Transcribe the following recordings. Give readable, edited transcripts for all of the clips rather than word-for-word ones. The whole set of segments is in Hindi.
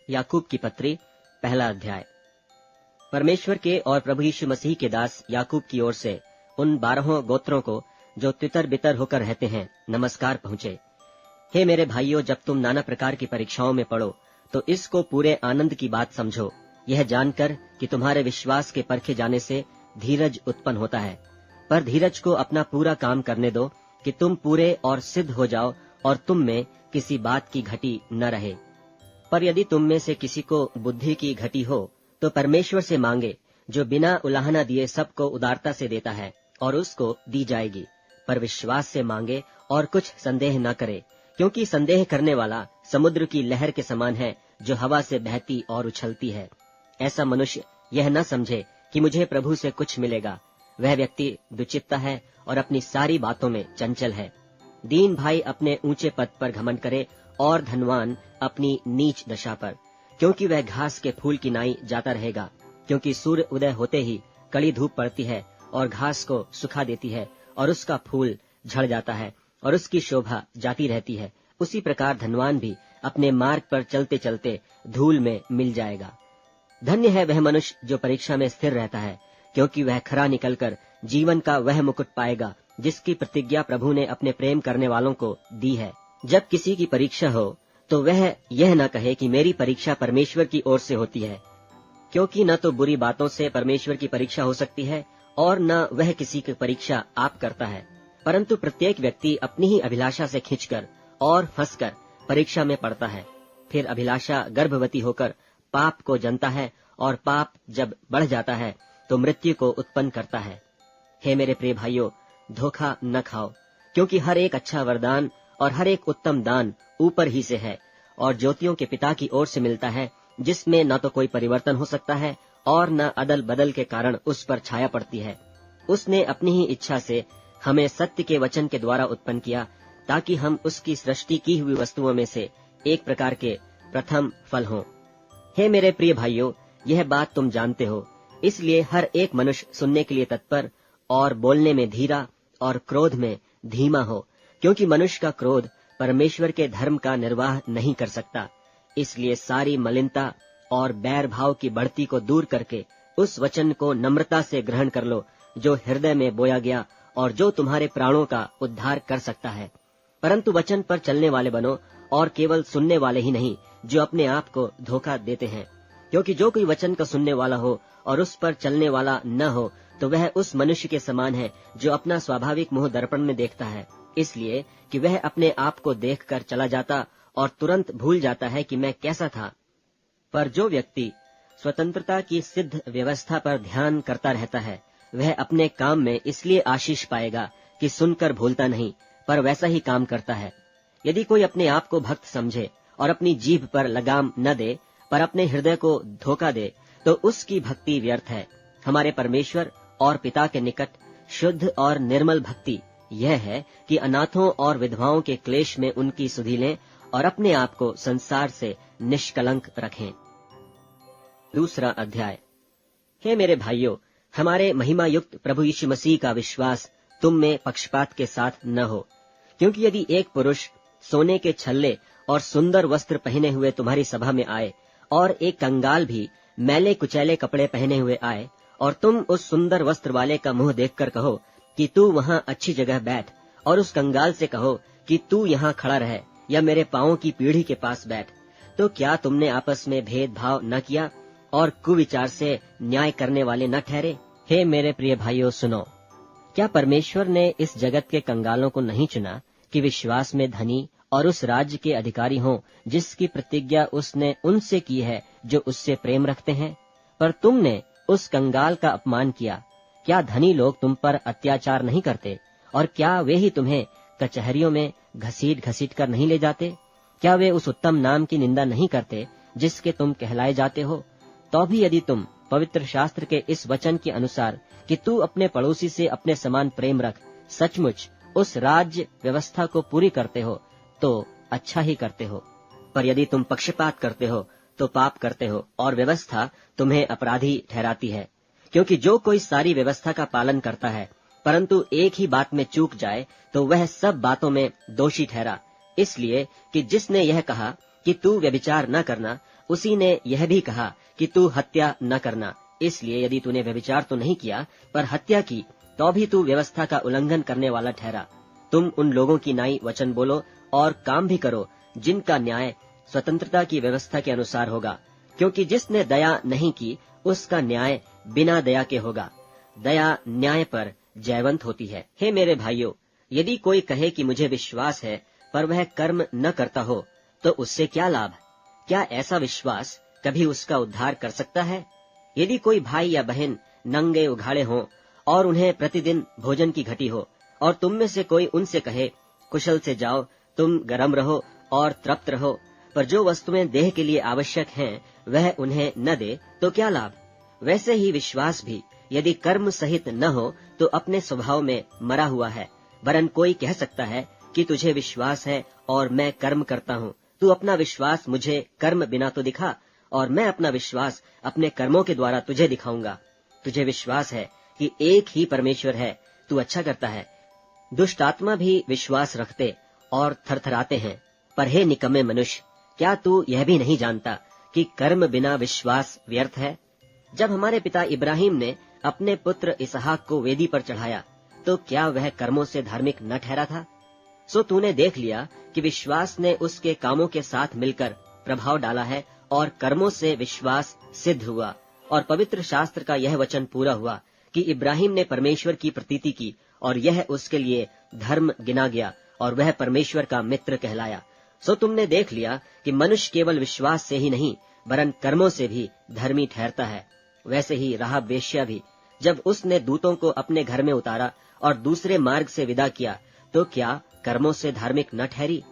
याकूब की पत्री पहला अध्याय। परमेश्वर के और प्रभु यीशु मसीह के दास याकूब की ओर से उन 12 गोत्रों को जो तितर बितर होकर रहते हैं नमस्कार पहुँचे। हे मेरे भाइयों, जब तुम नाना प्रकार की परीक्षाओं में पड़ो तो इसको पूरे आनंद की बात समझो, यह जानकर कि तुम्हारे विश्वास के परखे जाने से धीरज उत्पन्न होता है। पर धीरज को अपना पूरा काम करने दो कि तुम पूरे और सिद्ध हो जाओ और तुम में किसी बात की घटी न रहे। पर यदि तुम में से किसी को बुद्धि की घटी हो तो परमेश्वर से मांगे, जो बिना उलाहना दिए सबको उदारता से देता है, और उसको दी जाएगी। पर विश्वास से मांगे और कुछ संदेह न करे, क्योंकि संदेह करने वाला समुद्र की लहर के समान है, जो हवा से बहती और उछलती है। ऐसा मनुष्य यह न समझे कि मुझे प्रभु से कुछ मिलेगा। वह व्यक्ति दुचित्ता है और अपनी सारी बातों में चंचल है। दीन भाई अपने ऊंचे पद पर घमंड करे और धनवान अपनी नीच दशा पर, क्योंकि वह घास के फूल की नाई जाता रहेगा। क्योंकि सूर्य उदय होते ही कड़ी धूप पड़ती है और घास को सुखा देती है और उसका फूल झड़ जाता है और उसकी शोभा जाती रहती है। उसी प्रकार धनवान भी अपने मार्ग पर चलते चलते धूल में मिल जाएगा। धन्य है वह मनुष्य जो परीक्षा में स्थिर रहता है, क्योंकि वह खरा निकलकर जीवन का वह मुकुट पाएगा जिसकी प्रतिज्ञा प्रभु ने अपने प्रेम करने वालों को दी है। जब किसी की परीक्षा हो तो वह यह न कहे कि मेरी परीक्षा परमेश्वर की ओर से होती है, क्योंकि न तो बुरी बातों से परमेश्वर की परीक्षा हो सकती है और न वह किसी की परीक्षा आप करता है। परंतु प्रत्येक व्यक्ति अपनी ही अभिलाषा से खींचकर और फंसकर परीक्षा में पड़ता है। फिर अभिलाषा गर्भवती होकर पाप को जनता है, और पाप जब बढ़ जाता है तो मृत्यु को उत्पन्न करता है। हे मेरे प्रिय भाइयों, धोखा न खाओ, क्योंकि हर एक अच्छा वरदान और हर एक उत्तम दान ऊपर ही से है और ज्योतियों के पिता की ओर से मिलता है, जिसमें न तो कोई परिवर्तन हो सकता है और न अदल बदल के कारण उस पर छाया पड़ती है। उसने अपनी ही इच्छा से हमें सत्य के वचन के द्वारा उत्पन्न किया, ताकि हम उसकी सृष्टि की हुई वस्तुओं में से एक प्रकार के प्रथम फल हों। हे मेरे प्रिय भाइयों, यह बात तुम जानते हो, इसलिए हर एक मनुष्य सुनने के लिए तत्पर और बोलने में धीरा और क्रोध में धीमा हो, क्योंकि मनुष्य का क्रोध परमेश्वर के धर्म का निर्वाह नहीं कर सकता। इसलिए सारी मलिनता और बैर भाव की बढ़ती को दूर करके उस वचन को नम्रता से ग्रहण कर लो, जो हृदय में बोया गया और जो तुम्हारे प्राणों का उद्धार कर सकता है। परंतु वचन पर चलने वाले बनो, और केवल सुनने वाले ही नहीं जो अपने आप को धोखा देते हैं। क्योंकि जो कोई वचन का सुनने वाला हो और उस पर चलने वाला न हो, तो वह उस मनुष्य के समान है जो अपना स्वाभाविक मुंह दर्पण में देखता है, इसलिए कि वह अपने आप को देखकर चला जाता और तुरंत भूल जाता है कि मैं कैसा था। पर जो व्यक्ति स्वतंत्रता की सिद्ध व्यवस्था पर ध्यान करता रहता है, वह अपने काम में इसलिए आशीष पाएगा कि सुनकर भूलता नहीं, पर वैसा ही काम करता है। यदि कोई अपने आप को भक्त समझे और अपनी जीभ पर लगाम न दे, पर अपने हृदय को धोखा दे, तो उसकी भक्ति व्यर्थ है। हमारे परमेश्वर और पिता के निकट शुद्ध और निर्मल भक्ति यह है कि अनाथों और विधवाओं के क्लेश में उनकी सुधि लें और अपने आप को संसार से निष्कलंक रखें। दूसरा अध्याय। हे मेरे भाइयों, हमारे महिमा युक्त प्रभु यीशु मसीह का विश्वास तुम में पक्षपात के साथ न हो। क्योंकि यदि एक पुरुष सोने के छल्ले और सुंदर वस्त्र पहने हुए तुम्हारी सभा में आए, और एक कंगाल भी मैले कुचैले कपड़े पहने हुए आए, और तुम उस सुंदर वस्त्र वाले का मुंह देखकर कहो कि तू वहाँ अच्छी जगह बैठ, और उस कंगाल से कहो कि तू यहाँ खड़ा रह या मेरे पांवों की पीढ़ी के पास बैठ, तो क्या तुमने आपस में भेदभाव न किया और कुविचार से न्याय करने वाले न ठहरे? हे मेरे प्रिय भाइयों, सुनो, क्या परमेश्वर ने इस जगत के कंगालों को नहीं चुना कि विश्वास में धनी और उस राज्य के अधिकारी हों जिसकी प्रतिज्ञा उसने उनसे की है जो उससे प्रेम रखते हैं? पर तुमने उस कंगाल का अपमान किया। क्या धनी लोग तुम पर अत्याचार नहीं करते? और क्या वे ही तुम्हें कचहरियों में घसीट घसीट कर नहीं ले जाते? क्या वे उस उत्तम नाम की निंदा नहीं करते जिसके तुम कहलाए जाते हो? तो भी यदि तुम पवित्र शास्त्र के इस वचन के अनुसार कि तू अपने पड़ोसी से अपने समान प्रेम रख, सचमुच उस राज्य व्यवस्था को पूरी करते हो, तो अच्छा ही करते हो। पर यदि तुम पक्षपात करते हो तो पाप करते हो, और व्यवस्था तुम्हें अपराधी ठहराती है। क्योंकि जो कोई सारी व्यवस्था का पालन करता है, परंतु एक ही बात में चूक जाए, तो वह सब बातों में दोषी ठहरा। इसलिए कि जिसने यह कहा कि तू व्यभिचार न करना उसी ने यह भी कहा कि तू हत्या न करना। इसलिए यदि तूने व्यभिचार तो नहीं किया पर हत्या की, तो भी तू व्यवस्था का उल्लंघन करने वाला ठहरा। तुम उन लोगों की नाई वचन बोलो और काम भी करो जिनका न्याय स्वतंत्रता की व्यवस्था के अनुसार होगा, क्योंकि जिसने दया नहीं की उसका न्याय बिना दया के होगा। दया न्याय पर जयवंत होती है। हे मेरे भाइयों, यदि कोई कहे कि मुझे विश्वास है पर वह कर्म न करता हो, तो उससे क्या लाभ? क्या ऐसा विश्वास कभी उसका उद्धार कर सकता है? यदि कोई भाई या बहन नंगे उघाड़े हों और उन्हें प्रतिदिन भोजन की घटी हो, और तुम में से कोई उनसे कहे कुशल से जाओ, तुम गर्म रहो और तृप्त रहो, पर जो वस्तुएं देह के लिए आवश्यक हैं वह उन्हें न दे, तो क्या लाभ? वैसे ही विश्वास भी यदि कर्म सहित न हो तो अपने स्वभाव में मरा हुआ है। वरन कोई कह सकता है कि तुझे विश्वास है और मैं कर्म करता हूँ, तू अपना विश्वास मुझे कर्म बिना तो दिखा, और मैं अपना विश्वास अपने कर्मों के द्वारा तुझे दिखाऊंगा। तुझे विश्वास है कि एक ही परमेश्वर है, तू अच्छा करता है। दुष्ट आत्मा भी विश्वास रखते और थरथराते हैं। पर हे निकम्मे मनुष्य, क्या तू यह भी नहीं जानता कि कर्म बिना विश्वास व्यर्थ है? जब हमारे पिता इब्राहिम ने अपने पुत्र इसहाक को वेदी पर चढ़ाया, तो क्या वह कर्मों से धार्मिक न ठहरा था? सो तूने देख लिया कि विश्वास ने उसके कामों के साथ मिलकर प्रभाव डाला है, और कर्मों से विश्वास सिद्ध हुआ। और पवित्र शास्त्र का यह वचन पूरा हुआ कि इब्राहिम ने परमेश्वर की प्रतीति की, और यह उसके लिए धर्म गिना गया, और वह परमेश्वर का मित्र कहलाया। सो तुमने देख लिया कि मनुष्य केवल विश्वास से ही नहीं वरन कर्मों से भी धर्मी ठहरता है। वैसे ही राहाब वेश्या भी, जब उसने दूतों को अपने घर में उतारा और दूसरे मार्ग से विदा किया, तो क्या कर्मों से धार्मिक न ठहरी?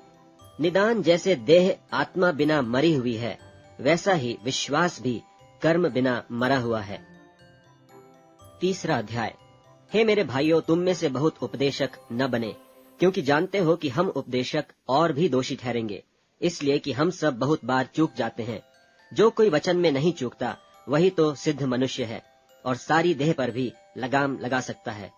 निदान जैसे देह आत्मा बिना मरी हुई है, वैसा ही विश्वास भी कर्म बिना मरा हुआ है। तीसरा अध्याय। हे मेरे भाइयों, तुम में से बहुत उपदेशक न बने, क्योंकि जानते हो कि हम उपदेशक और भी दोषी ठहरेंगे, इसलिए कि हम सब बहुत बार चूक जाते हैं। जो कोई वचन में नहीं चूकता वही तो सिद्ध मनुष्य है, और सारी देह पर भी लगाम लगा सकता है।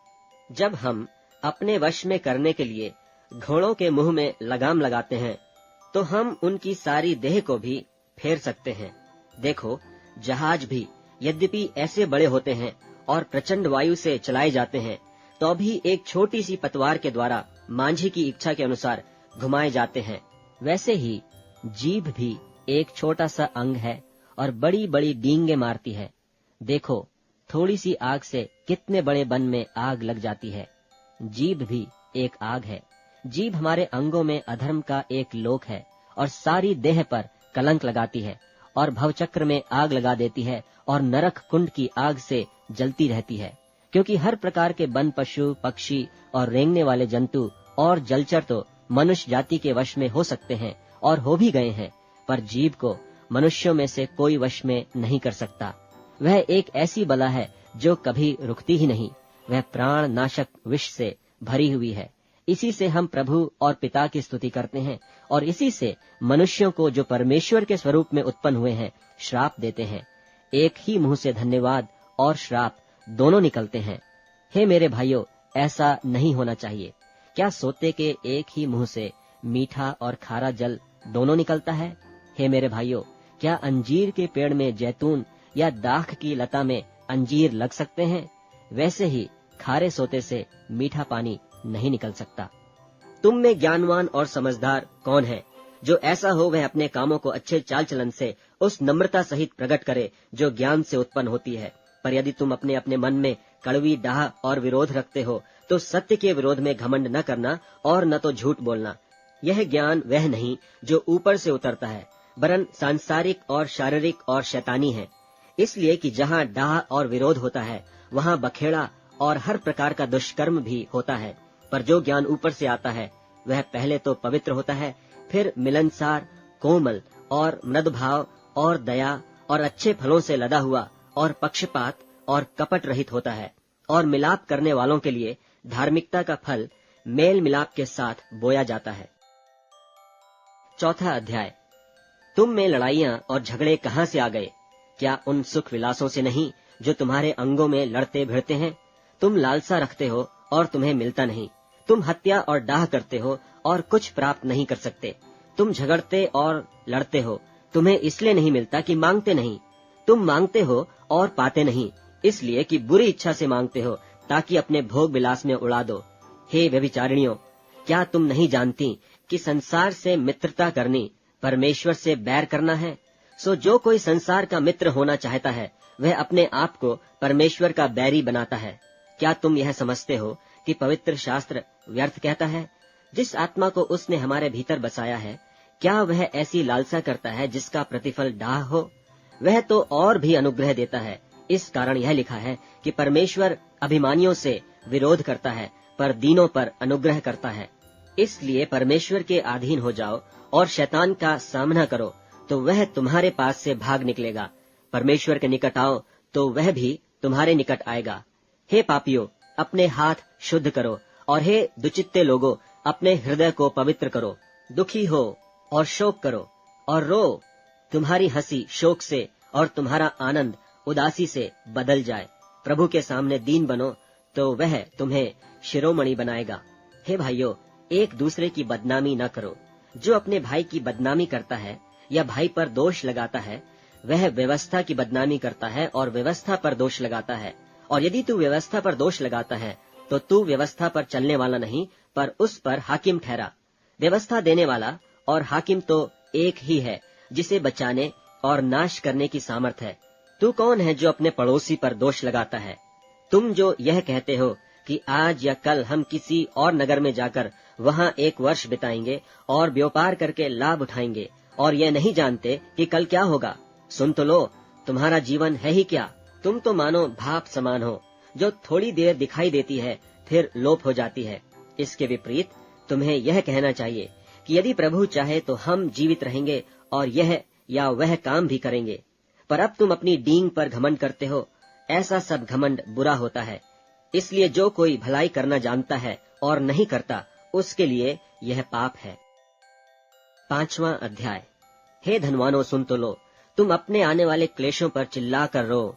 जब हम अपने वश में करने के लिए घोड़ों के मुंह में लगाम लगाते हैं, तो हम उनकी सारी देह को भी फेर सकते हैं। देखो, जहाज भी यद्यपि ऐसे बड़े होते हैं और प्रचंड वायु से चलाए जाते हैं, तो भी एक छोटी सी पतवार के द्वारा मांझी की इच्छा के अनुसार घुमाए जाते हैं। वैसे ही जीभ भी एक छोटा सा अंग है और बड़ी बड़ी डींगे मारती है। देखो, थोड़ी सी आग से कितने बड़े वन में आग लग जाती है। जीभ भी एक आग है। जीभ हमारे अंगों में अधर्म का एक लोक है, और सारी देह पर कलंक लगाती है, और भवचक्र में आग लगा देती है, और नरक कुंड की आग से जलती रहती है। क्योंकि हर प्रकार के वन पशु, पक्षी और रेंगने वाले जंतु और जलचर तो मनुष्य जाति के वश में हो सकते हैं और हो भी गए हैं, पर जीभ को मनुष्यों में से कोई वश में नहीं कर सकता। वह एक ऐसी बला है जो कभी रुकती ही नहीं। वह प्राण नाशक विष से भरी हुई है। इसी से हम प्रभु और पिता की स्तुति करते हैं, और इसी से मनुष्यों को जो परमेश्वर के स्वरूप में उत्पन्न हुए हैं श्राप देते हैं। एक ही मुंह से धन्यवाद और श्राप दोनों निकलते हैं। हे मेरे भाइयों, ऐसा नहीं होना चाहिए। क्या सोते के एक ही मुंह से मीठा और खारा जल दोनों निकलता है? हे मेरे भाइयों, क्या अंजीर के पेड़ में जैतून या दाख की लता में अंजीर लग सकते हैं? वैसे ही खारे सोते से मीठा पानी नहीं निकल सकता। तुम में ज्ञानवान और समझदार कौन है? जो ऐसा हो वह अपने कामों को अच्छे चाल चलन से उस नम्रता सहित प्रकट करे जो ज्ञान से उत्पन्न होती है। पर यदि तुम अपने अपने मन में कड़वी डाह और विरोध रखते हो, तो सत्य के विरोध में घमंड न करना और न तो झूठ बोलना। यह ज्ञान वह नहीं जो ऊपर से उतरता है, वरन सांसारिक और शारीरिक और शैतानी है। इसलिए कि जहाँ डाह और विरोध होता है, वहाँ बखेड़ा और हर प्रकार का दुष्कर्म भी होता है। पर जो ज्ञान ऊपर से आता है वह पहले तो पवित्र होता है, फिर मिलनसार, कोमल और मृदुभाव और दया और अच्छे फलों से लदा हुआ और पक्षपात और कपट रहित होता है, और मिलाप करने वालों के लिए धार्मिकता का फल मेल मिलाप के साथ बोया जाता है। चौथा अध्याय। तुम में लड़ाइयाँ और झगड़े कहाँ से आ गए? क्या उन सुख विलासों से नहीं जो तुम्हारे अंगों में लड़ते भिड़ते हैं? तुम लालसा रखते हो और तुम्हें मिलता नहीं। तुम हत्या और डाह करते हो और कुछ प्राप्त नहीं कर सकते। तुम झगड़ते और लड़ते हो, तुम्हें इसलिए नहीं मिलता कि मांगते नहीं। तुम मांगते हो और पाते नहीं, इसलिए कि बुरी इच्छा से मांगते हो, ताकि अपने भोग विलास में उड़ा दो। हे व्यभिचारिणियों, क्या तुम नहीं जानती कि संसार से मित्रता करनी परमेश्वर से बैर करना है? सो जो कोई संसार का मित्र होना चाहता है, वह अपने आप को परमेश्वर का बैरी बनाता है। क्या तुम यह समझते हो कि पवित्र शास्त्र व्यर्थ कहता है? जिस आत्मा को उसने हमारे भीतर बसाया है, क्या वह ऐसी लालसा करता है जिसका प्रतिफल डाह हो? वह तो और भी अनुग्रह देता है। इस कारण यह लिखा है कि परमेश्वर अभिमानियों से विरोध करता है, पर दीनों पर अनुग्रह करता है। इसलिए परमेश्वर के अधीन हो जाओ और शैतान का सामना करो, तो वह तुम्हारे पास से भाग निकलेगा। परमेश्वर के निकट आओ, तो वह भी तुम्हारे निकट आएगा। हे पापियों, अपने हाथ शुद्ध करो, और हे दुचित्ते लोगों, अपने हृदय को पवित्र करो। दुखी हो और शोक करो और रो। तुम्हारी हंसी शोक से और तुम्हारा आनंद उदासी से बदल जाए। प्रभु के सामने दीन बनो, तो वह तुम्हें शिरोमणि बनाएगा। हे भाइयों, एक दूसरे की बदनामी न करो। जो अपने भाई की बदनामी करता है या भाई पर दोष लगाता है, वह व्यवस्था की बदनामी करता है और व्यवस्था पर दोष लगाता है। और यदि तू व्यवस्था पर दोष लगाता है, तो तू व्यवस्था पर चलने वाला नहीं, पर उस पर हाकिम ठहरा। व्यवस्था देने वाला और हाकिम तो एक ही है, जिसे बचाने और नाश करने की सामर्थ है। तू कौन है जो अपने पड़ोसी पर दोष लगाता है? तुम जो यह कहते हो कि आज या कल हम किसी और नगर में जाकर वहां 1 वर्ष बिताएंगे और व्यापार करके लाभ उठाएंगे, और यह नहीं जानते कि कल क्या होगा। सुन तो लो, तुम्हारा जीवन है ही क्या? तुम तो मानो भाप समान हो, जो थोड़ी देर दिखाई देती है, फिर लोप हो जाती है। इसके विपरीत तुम्हें यह कहना चाहिए कि यदि प्रभु चाहे तो हम जीवित रहेंगे और यह या वह काम भी करेंगे। पर अब तुम अपनी डींग पर घमंड करते हो। ऐसा सब घमंड बुरा होता है। इसलिए जो कोई भलाई करना जानता है और नहीं करता, उसके लिए यह पाप है। 5वां अध्याय। हे धनवानों, सुन तो लो, तुम अपने आने वाले क्लेशों पर चिल्ला कर रो।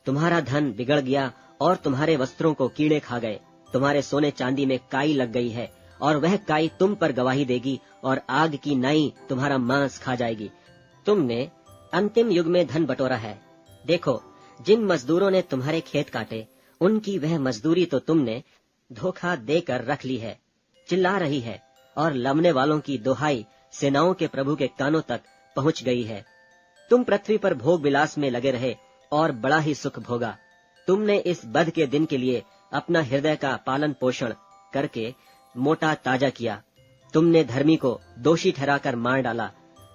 तुम्हारा धन बिगड़ गया और तुम्हारे वस्त्रों को कीड़े खा गए। तुम्हारे सोने चांदी में काई लग गई है, और वह काई तुम पर गवाही देगी, और आग की नाई तुम्हारा मांस खा जाएगी। तुमने अंतिम युग में धन बटोरा है। देखो, जिन मजदूरों ने तुम्हारे खेत काटे, उनकी वह मजदूरी तो तुमने धोखा देकर रख ली है। चिल्ला रही है, और लमने वालों की दोहाई सेनाओं के प्रभु के कानों तक पहुंच गई है। तुम पृथ्वी पर भोग विलास में लगे रहे और बड़ा ही सुख भोगा। तुमने इस बध के दिन के लिए अपना हृदय का पालन पोषण करके मोटा ताजा किया। तुमने धर्मी को दोषी ठहराकर मार डाला,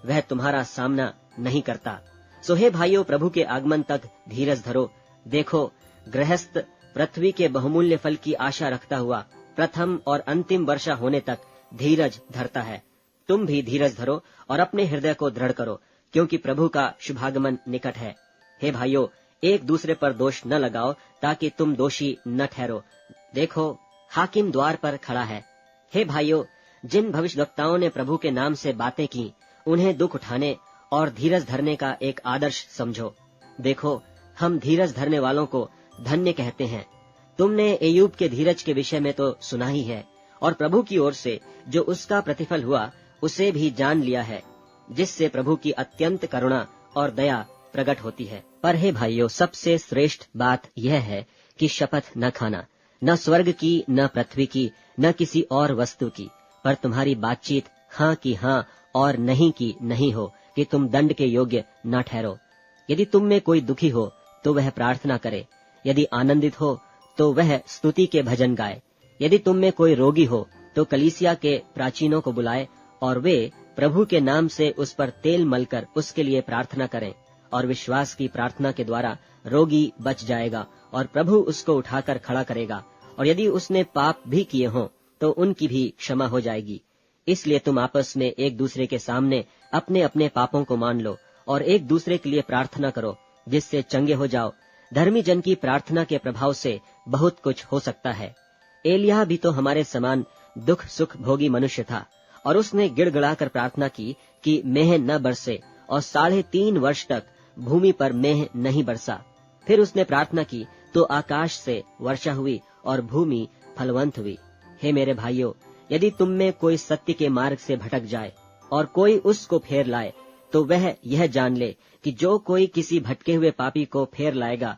वह तुम्हारा सामना नहीं करता। सो हे भाइयों, प्रभु के आगमन तक धीरज धरो। देखो, गृहस्थ पृथ्वी के बहुमूल्य फल की आशा रखता हुआ प्रथम और अंतिम वर्षा होने तक धीरज धरता है। तुम भी धीरज धरो और अपने हृदय को दृढ़ करो, क्योंकि प्रभु का शुभागमन निकट है। हे भाइयों, एक दूसरे पर दोष न लगाओ, ताकि तुम दोषी न ठहरो। देखो, हाकिम द्वार पर खड़ा है। हे भाइयों, जिन भविष्यवक्ताओं ने प्रभु के नाम से बातें की, उन्हें दुख उठाने और धीरज धरने का एक आदर्श समझो। देखो, हम धीरज धरने वालों को धन्य कहते हैं। तुमने एयूब के धीरज के विषय में तो सुना ही है, और प्रभु की ओर से जो उसका प्रतिफल हुआ, उसे भी जान लिया है, जिससे प्रभु की अत्यंत करुणा और दया प्रकट होती है। पर हे भाइयों, सबसे श्रेष्ठ बात यह है कि शपथ न खाना, न स्वर्ग की, न पृथ्वी की, न किसी और वस्तु की, पर तुम्हारी बातचीत हाँ की हाँ और नहीं की नहीं हो, कि तुम दंड के योग्य न ठहरो। यदि तुम में कोई दुखी हो, तो वह प्रार्थना करे। यदि आनंदित हो, तो वह स्तुति के भजन गाए। यदि तुम में कोई रोगी हो, तो कलीसिया के प्राचीनों को बुलाए, और वे प्रभु के नाम से उस पर तेल मलकर उसके लिए प्रार्थना करें। और विश्वास की प्रार्थना के द्वारा रोगी बच जाएगा, और प्रभु उसको उठाकर खड़ा करेगा। और यदि उसने पाप भी किए हों, तो उनकी भी क्षमा हो जाएगी। इसलिए तुम आपस में एक दूसरे के सामने अपने अपने पापों को मान लो, और एक दूसरे के लिए प्रार्थना करो, जिससे चंगे हो जाओ। धर्मी जन की प्रार्थना के प्रभाव से बहुत कुछ हो सकता है। एलिय्याह भी तो हमारे समान दुख सुख भोगी मनुष्य था, और उसने गिड़गिड़ाकर प्रार्थना की कि मेह न बरसे, और 3.5 वर्ष तक भूमि पर मेह नहीं बरसा। फिर उसने प्रार्थना की तो आकाश से वर्षा हुई और भूमि फलवंत हुई। हे मेरे भाइयों, यदि तुम में कोई सत्य के मार्ग से भटक जाए और कोई उसको फेर लाए, तो वह यह जान ले कि जो कोई किसी भटके हुए पापी को फेर लाएगा